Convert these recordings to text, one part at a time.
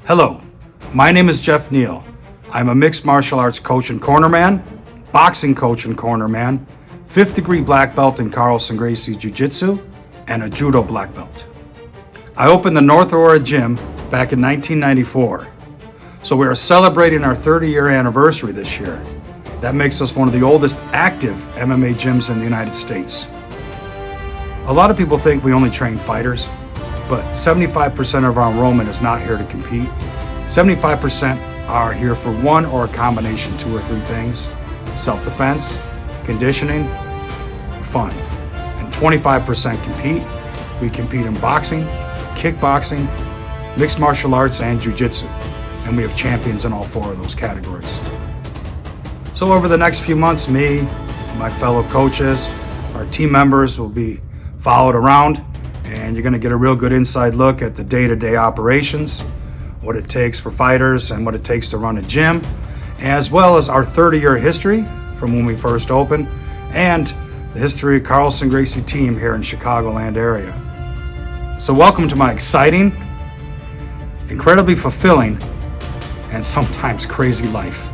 Hello, my name is Jeff Neal. I'm a mixed martial arts coach and cornerman, boxing coach and cornerman, 5th degree black belt in Carlson, Gracie Jiu-Jitsu, and a judo black belt. I opened the North Aurora gym back in 1994. So we are celebrating our 30-year anniversary this year. That makes us one of the oldest active MMA gyms in the United States. A lot of people think we only train fighters, but 75% of our enrollment is not here to compete. 75% are here for one or a combination, 2 or 3 things: self-defense, conditioning, fun. And 25% compete. We compete in boxing, kickboxing, mixed martial arts, and jiu-jitsu. And we have champions in all 4 of those categories. So over the next few months, me, my fellow coaches, our team members will be followed around, and you're gonna get a real good inside look at the day-to-day operations, what it takes for fighters and what it takes to run a gym, as well as our 30-year history from when we first opened, and the history of Carlson Gracie team here in Chicagoland area. So welcome to my exciting, incredibly fulfilling, and sometimes crazy life.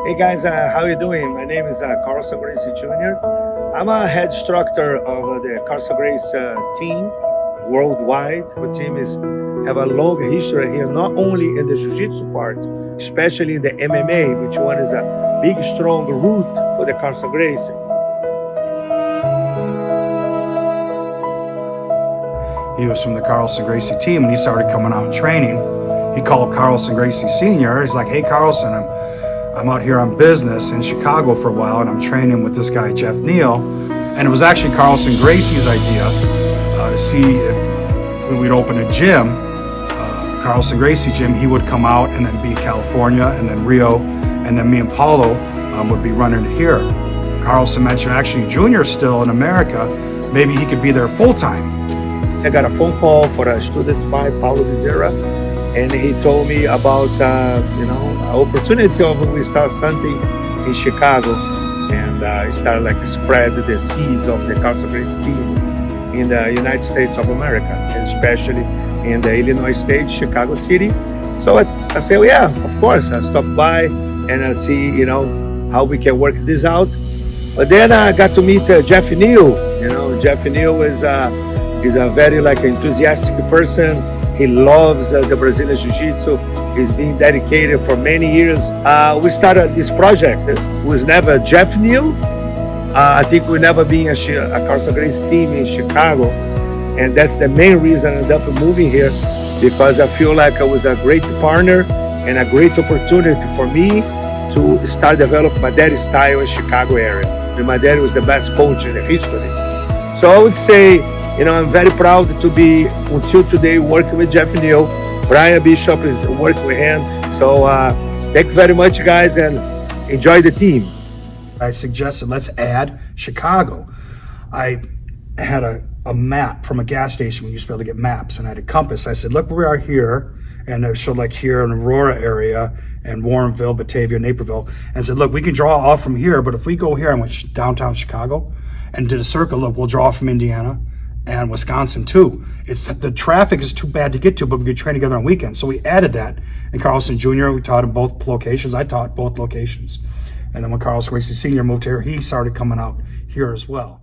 Hey guys, how you doing? My name is Carlson Gracie Jr. I'm a head instructor of the Carlson Gracie team worldwide. The team have a long history here, not only in the jiu-jitsu part, especially in the MMA, which one is a big, strong root for the Carlson Gracie. He was from the Carlson Gracie team, and he started coming out and training. He called Carlson Gracie Sr. He's like, "Hey Carlson, I'm out here on business in Chicago for a while, and I'm training with this guy, Jeff Neal." And it was actually Carlson Gracie's idea to see if we'd open a gym, Carlson Gracie gym. He would come out and then be California and then Rio, and then me and Paulo would be running it here. Carlson mentioned actually Junior's still in America. Maybe he could be there full time. I got a phone call for a student by Paulo Vizera, and he told me about opportunity of we start something in Chicago, and start like spread the seeds of the Carlson Gracie team in the United States of America, and especially in the Illinois state, Chicago City. So I say, well, yeah, of course. I stopped by and I see, how we can work this out. But then I got to meet Jeff Neal. Jeff Neal is a very enthusiastic person. He loves the Brazilian Jiu-Jitsu. He's been dedicated for many years. We started this project. It was never Jeff Neal. I think we never been a Carlson Gracie team in Chicago. And that's the main reason I ended up moving here, because I feel like I was a great partner and a great opportunity for me to start developing my daddy's style in Chicago area. And my daddy was the best coach in the history. So I would say, I'm very proud to be, until today, working with Jeff Neal. Brian Bishop is working with him. So thank you very much, guys, and enjoy the team. I suggested let's add Chicago. I had a map from a gas station. We used to be able to get maps, and I had a compass. I said, look where we are here, and I showed here in Aurora area, and Warrenville, Batavia, Naperville, and said, look, we can draw off from here, but if we go here, I went downtown Chicago and did a circle. Look, we'll draw from Indiana and Wisconsin too. It's the traffic is too bad to get to, but we could train together on weekends. So we added that. And Carlson Jr., we taught in both locations. I taught both locations. And then when Carlson Gracie Sr. moved here, he started coming out here as well.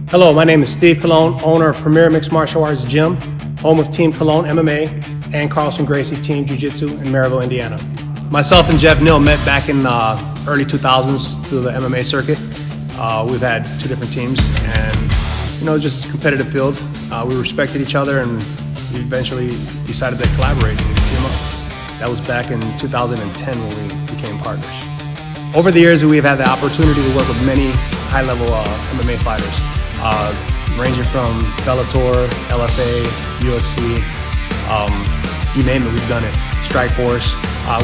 Hello, my name is Steve Colon, owner of Premier Mixed Martial Arts Gym, home of Team Cologne MMA and Carlson Gracie Team Jiu-Jitsu in Maryville, Indiana. Myself and Jeff Neal met back in early 2000s through the MMA circuit. We've had 2 different teams, and just a competitive field. We respected each other, and we eventually decided to collaborate and team up. That was back in 2010 when we became partners. Over the years, we've had the opportunity to work with many high-level MMA fighters, ranging from Bellator, LFA, UFC, you name it, we've done it. Strikeforce.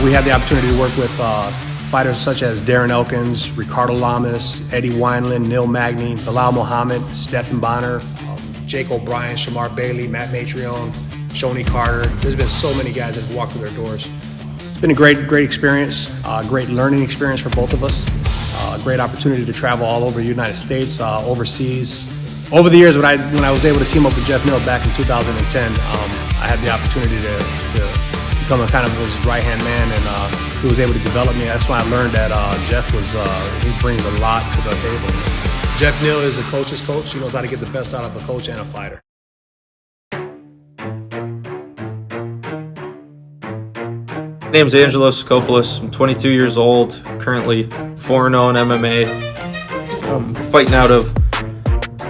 We had the opportunity to work with fighters such as Darren Elkins, Ricardo Lamas, Eddie Wineland, Neil Magny, Bilal Muhammad, Stephen Bonner, Jake O'Brien, Shamar Bailey, Matt Matrione, Shoney Carter. There's been so many guys that have walked through their doors. It's been a great experience, great learning experience for both of us. Great opportunity to travel all over the United States, overseas. Over the years, when I was able to team up with Jeff Neal back in 2010, I had the opportunity to become a kind of his right-hand man, and he was able to develop me. That's when I learned that Jeff he brings a lot to the table. Jeff Neal is a coach's coach. He knows how to get the best out of a coach and a fighter. My name's Angelo Skopoulos. I'm 22 years old, currently 4-0 in MMA. I'm fighting out of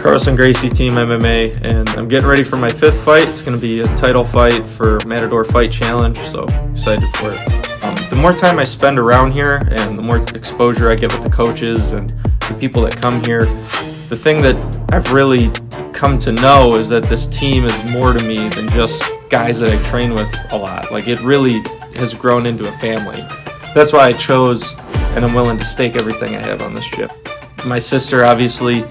Carlson Gracie Team MMA, and I'm getting ready for my 5th fight. It's going to be a title fight for Matador Fight Challenge, so excited for it. The more time I spend around here and the more exposure I get with the coaches and the people that come here, the thing that I've really come to know is that this team is more to me than just guys that I train with a lot. Like, it really has grown into a family. That's why I chose, and I'm willing to stake everything I have on this chip. My sister, obviously,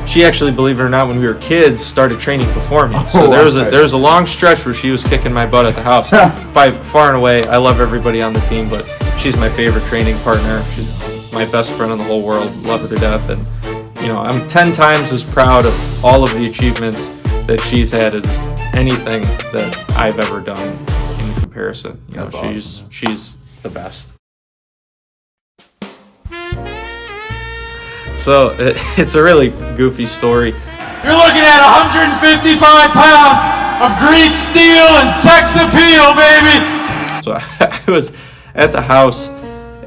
she actually, believe it or not, when we were kids, started training before me. So there was a long stretch where she was kicking my butt at the house. By far and away, I love everybody on the team, but she's my favorite training partner. She's my best friend in the whole world. Love her to death, and I'm 10 times as proud of all of the achievements that she's had as anything that I've ever done in comparison. Awesome. She's the best. So it's a really goofy story. You're looking at 155 pounds of Greek steel and sex appeal, baby! So I was at the house,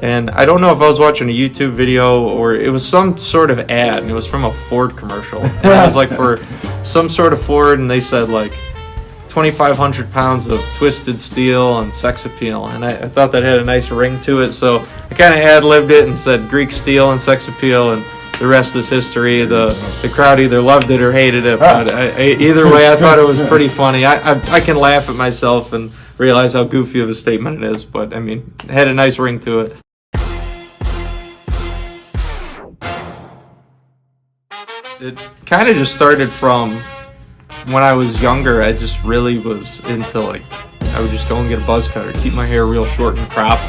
and I don't know if I was watching a YouTube video or it was some sort of ad, and it was from a Ford commercial. And it was like for some sort of Ford, and they said like 2,500 pounds of twisted steel and sex appeal, and I thought that had a nice ring to it, so I kind of ad-libbed it and said Greek steel and sex appeal, and the rest is history. The crowd either loved it or hated it, but either way, I thought it was pretty funny. I can laugh at myself and realize how goofy of a statement it is, but I mean, it had a nice ring to it. It kind of just started from when I was younger. I just really was into, like, I would just go and get a buzz cut or keep my hair real short and cropped,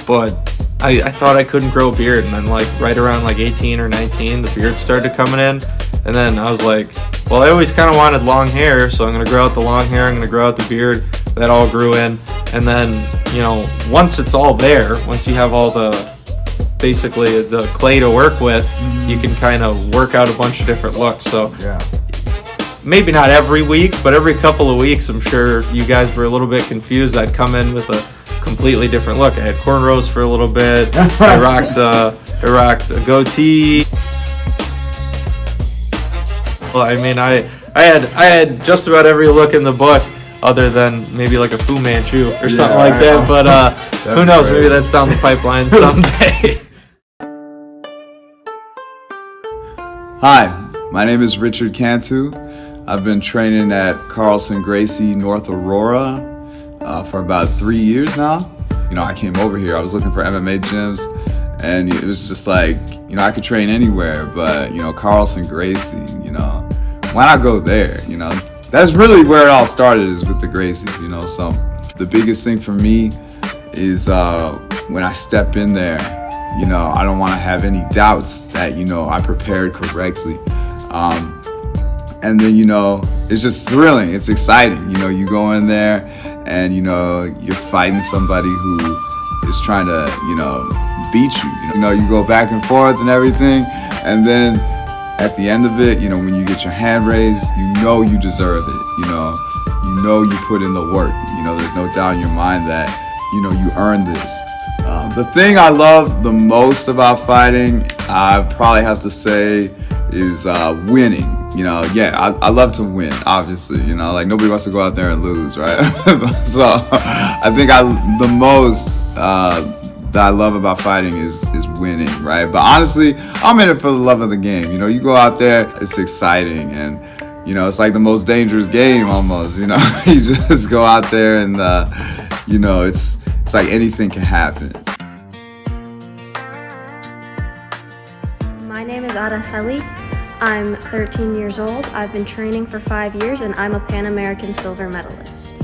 but I thought I couldn't grow a beard, and then like right around like 18 or 19, the beard started coming in, and then I was like, well, I always kind of wanted long hair, so I'm going to grow out the long hair, I'm going to grow out the beard. That all grew in, and then, once it's all there, once you have all basically the clay to work with, you can kind of work out a bunch of different looks. So maybe not every week, but every couple of weeks, I'm sure you guys were a little bit confused. I'd come in with a completely different look. I had cornrows for a little bit. I rocked a goatee. Well, I mean, I had just about every look in the book, other than maybe like a Fu Manchu or something like that. But who knows? Great. Maybe that's down the pipeline someday. Hi, my name is Richard Cantu. I've been training at Carlson Gracie North Aurora for about 3 years now. I came over here, I was looking for MMA gyms, and it was just like, I could train anywhere, but, Carlson Gracie, why not go there, That's really where it all started, is with the Gracies, So the biggest thing for me is when I step in there, I don't want to have any doubts that, I prepared correctly. And then, it's just thrilling. It's exciting. You go in there and, you're fighting somebody who is trying to, beat you. You go back and forth and everything. And then at the end of it, when you get your hand raised, you deserve it. You put in the work. There's no doubt in your mind that, you earned this. The thing I love the most about fighting, I probably have to say, is winning. I love to win, obviously. Like, nobody wants to go out there and lose, right? So I think the most that I love about fighting is winning, right? But honestly, I'm in it for the love of the game. You go out there, it's exciting, and you know, it's like the most dangerous game almost, you know. You just go out there and, you know, it's like anything can happen. My name is Araceli. I'm 13 years old. I've been training for 5 years and I'm a Pan American silver medalist.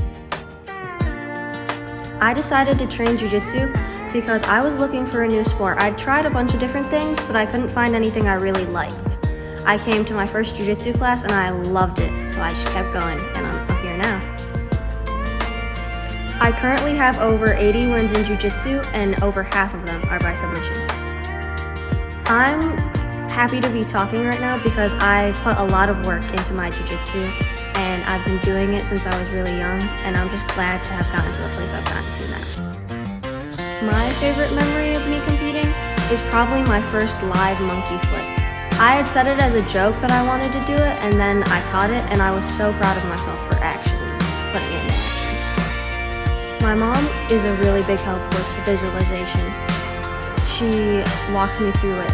I decided to train jiu-jitsu because I was looking for a new sport. I'd tried a bunch of different things, but I couldn't find anything I really liked. I came to my first jiu-jitsu class and I loved it, so I just kept going, and I'm here now. I currently have over 80 wins in jiu-jitsu, and over half of them are by submission. I'm happy to be talking right now because I put a lot of work into my jiu-jitsu, and I've been doing it since I was really young, and I'm just glad to have gotten to the place I've gotten to now. My favorite memory of me competing is probably my first live monkey flip. I had said it as a joke that I wanted to do it, and then I caught it, and I was so proud of myself for actually putting it into action. My mom is a really big help with visualization. She walks me through it.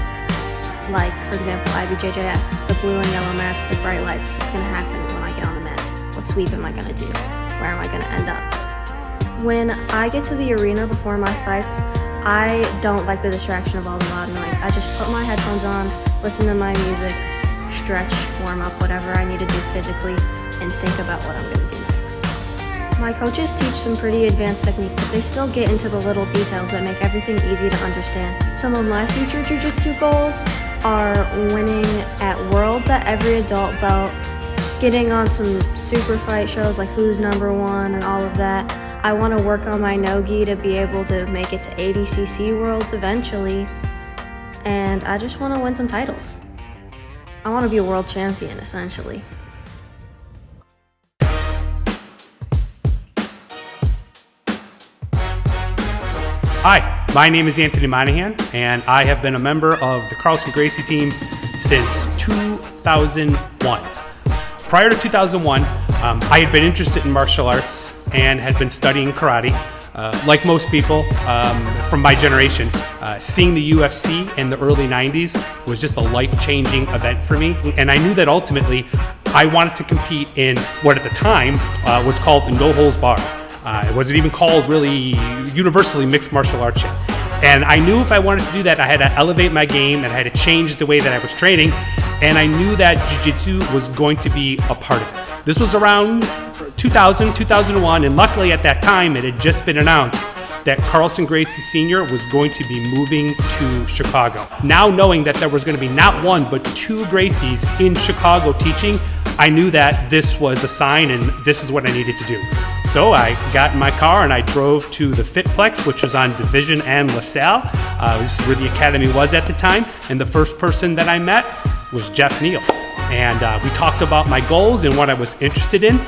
Like, for example, IBJJF, the blue and yellow mats, the bright lights. What's going to happen when I get on the mat? What sweep am I going to do? Where am I going to end up? When I get to the arena before my fights, I don't like the distraction of all the loud noise. I just put my headphones on, listen to my music, stretch, warm up, whatever I need to do physically, and think about what I'm going to do next. My coaches teach some pretty advanced technique, but they still get into the little details that make everything easy to understand. Some of my future jiu-jitsu goals are winning at Worlds at every adult belt, getting on some super fight shows like Who's Number One and all of that. I want to work on my no-gi to be able to make it to ADCC Worlds eventually. And I just want to win some titles. I want to be a world champion, essentially. Hi, my name is Anthony Monahan, and I have been a member of the Carlson Gracie team since 2001. Prior to 2001, I had been interested in martial arts and had been studying karate. Like most people from my generation, seeing the UFC in the early 90s was just a life-changing event for me. And I knew that ultimately I wanted to compete in what at the time was called the no holds barred. It wasn't even called really universally mixed martial arts yet. And I knew if I wanted to do that, I had to elevate my game and I had to change the way that I was training. And I knew that jiu-jitsu was going to be a part of it. This was around 2000, 2001, and luckily at that time it had just been announced that Carlson Gracie Sr. was going to be moving to Chicago. Now knowing that there was going to be not one but two Gracies in Chicago teaching, I knew that this was a sign and this is what I needed to do. So I got in my car and I drove to the Fitplex, which was on Division and LaSalle. This is where the academy was at the time, and the first person that I met was Jeff Neal. And we talked about my goals and what I was interested in.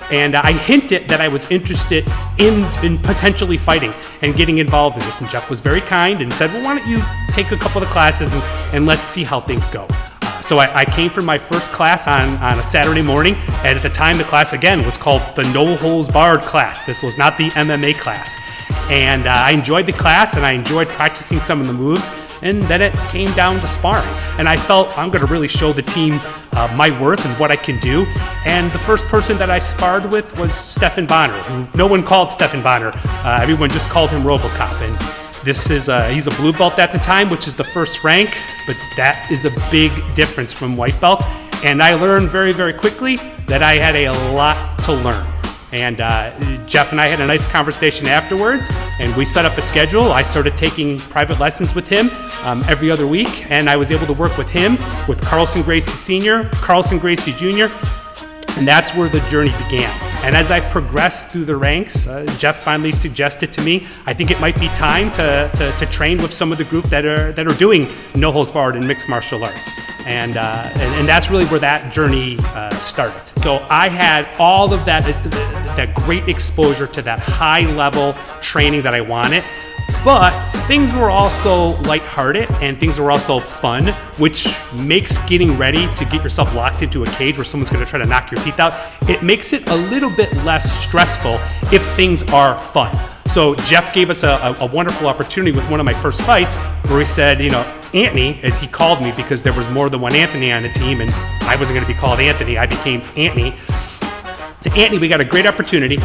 And I hinted that I was interested in potentially fighting and getting involved in this. And Jeff was very kind and said, well, why don't you take a couple of classes and let's see how things go. So I came for my first class on a Saturday morning. And at the time, the class, again, was called the No Holds Barred class. This was not the MMA class. And I enjoyed the class and I enjoyed practicing some of the moves. And then it came down to sparring. And I felt I'm going to really show the team my worth and what I can do. And the first person that I sparred with was Stephan Bonner, who no one called Stephan Bonner. Everyone just called him RoboCop. And this is he's a blue belt at the time, which is the first rank, but that is a big difference from white belt. And I learned very, very quickly that I had a lot to learn. And Jeff and I had a nice conversation afterwards, and we set up a schedule. I started taking private lessons with him every other week, and I was able to work with him, with Carlson Gracie Sr., Carlson Gracie Jr., and that's where the journey began. And as I progressed through the ranks, Jeff finally suggested to me, I think it might be time to train with some of the group that are doing no holds barred in mixed martial arts. And that's really where that journey started. So I had all of that great exposure to that high level training that I wanted, but things were also lighthearted and things were also fun, which makes getting ready to get yourself locked into a cage where someone's going to try to knock your teeth out, it makes it a little bit less stressful if things are fun. So Jeff gave us a wonderful opportunity with one of my first fights where he said, Anthony, as he called me because there was more than one Anthony on the team and I wasn't going to be called Anthony, I became Anthony. So Anthony, we got a great opportunity.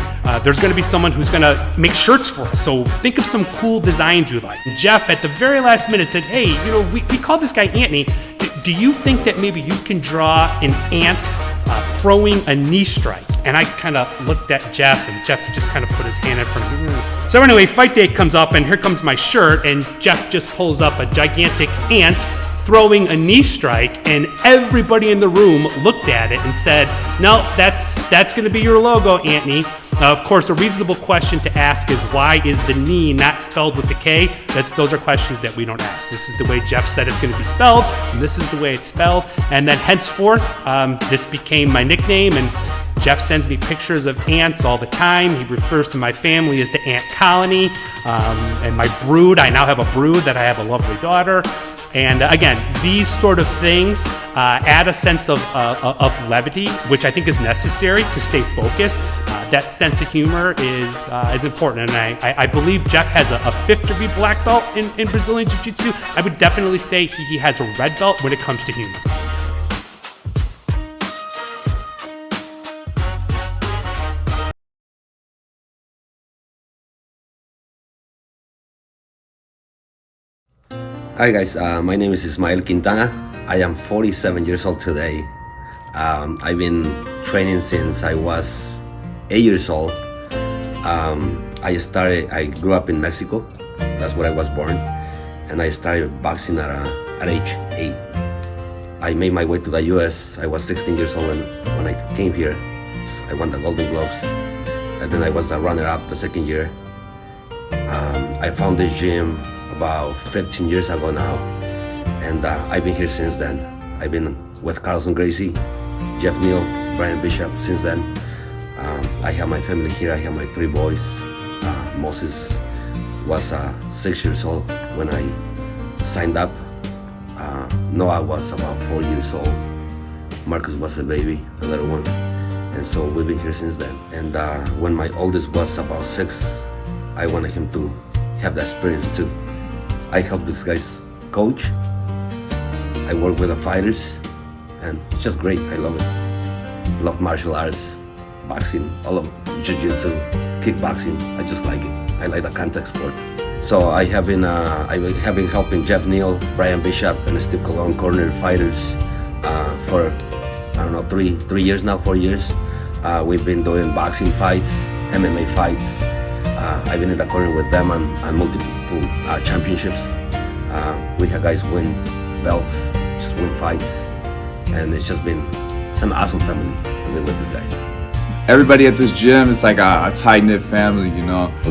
There's going to be someone who's going to make shirts for us. So think of some cool designs you like. And Jeff, at the very last minute, said, hey, we called this guy Anthony. Do you think that maybe you can draw an ant throwing a knee strike? And I kind of looked at Jeff, and Jeff just kind of put his hand in front of me. So anyway, fight day comes up, and here comes my shirt, and Jeff just pulls up a gigantic ant throwing a knee strike, and everybody in the room looked at it and said, no, that's going to be your logo, Anthony. Of course, a reasonable question to ask is, why is the knee not spelled with the K? Those are questions that we don't ask. This is the way Jeff said it's going to be spelled, and this is the way it's spelled. And then henceforth, this became my nickname, and Jeff sends me pictures of ants all the time. He refers to my family as the ant colony. And my brood, I now have a brood that I have a lovely daughter. And again, these sort of things add a sense of levity, which I think is necessary to stay focused. That sense of humor is important. And I believe Jeff has a 5th degree black belt in Brazilian Jiu-Jitsu. I would definitely say he has a red belt when it comes to humor. Hi guys, my name is Ismael Quintana. I am 47 years old today. I've been training since I was 8 years old. I grew up in Mexico. That's where I was born. And I started boxing at age 8. I made my way to the US. I was 16 years old when I came here. I won the Golden Gloves. And then I was the runner-up the second year. I found this gym about 15 years ago now, and I've been here since then. I've been with Carlson, Gracie, Jeff Neal, Brian Bishop since then. I have my family here. I have my 3 boys. Moses was 6 years old when I signed up. Noah was about 4 years old. Marcus was a baby, the little one. And so we've been here since then. And when my oldest was about 6, I wanted him to have that experience too. I help these guys coach. I work with the fighters, and it's just great. I love it. Love martial arts, boxing, all of jiu-jitsu, kickboxing. I just like it. I like the contact sport. So I have been helping Jeff Neal, Brian Bishop, and Steve Colon corner fighters for 3 years now, 4 years. We've been doing boxing fights, MMA fights. I've been in the corner with them on multiple championships. We have guys win belts, just win fights, and it's just been an awesome family to be with these guys. Everybody at this gym is like a tight-knit family,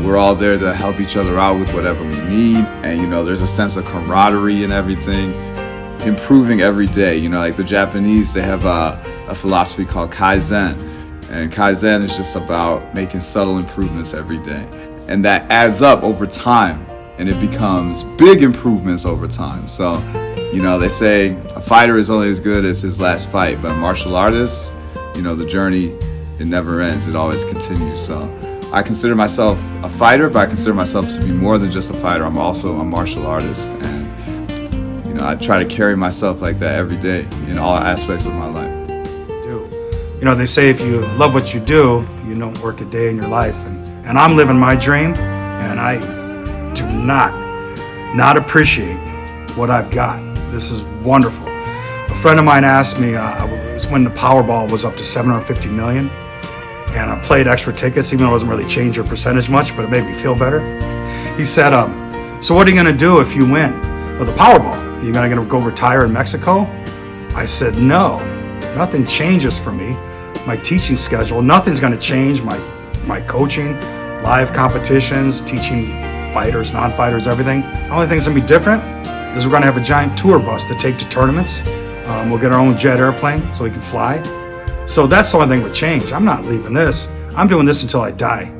We're all there to help each other out with whatever we need, and there's a sense of camaraderie and everything, improving every day. Like the Japanese, they have a philosophy called Kaizen, and Kaizen is just about making subtle improvements every day, and that adds up over time, and it becomes big improvements over time. So, they say a fighter is only as good as his last fight, but martial artists, the journey, it never ends, it always continues. So I consider myself a fighter, but I consider myself to be more than just a fighter. I'm also a martial artist, and I try to carry myself like that every day in all aspects of my life. They say if you love what you do, you don't work a day in your life. And I'm living my dream, and I do not appreciate what I've got. This is wonderful. A friend of mine asked me, it was when the Powerball was up to 750 million, and I played extra tickets, even though it doesn't really change your percentage much, but it made me feel better. He said, so what are you gonna do if you win with the Powerball? Are you gonna go retire in Mexico? I said, no, nothing changes for me. My teaching schedule, nothing's gonna change. My coaching, live competitions, teaching fighters, non-fighters, everything. The only thing that's gonna be different is we're gonna have a giant tour bus to take to tournaments. We'll get our own jet airplane so we can fly. So that's the only thing that would change. I'm not leaving this. I'm doing this until I die.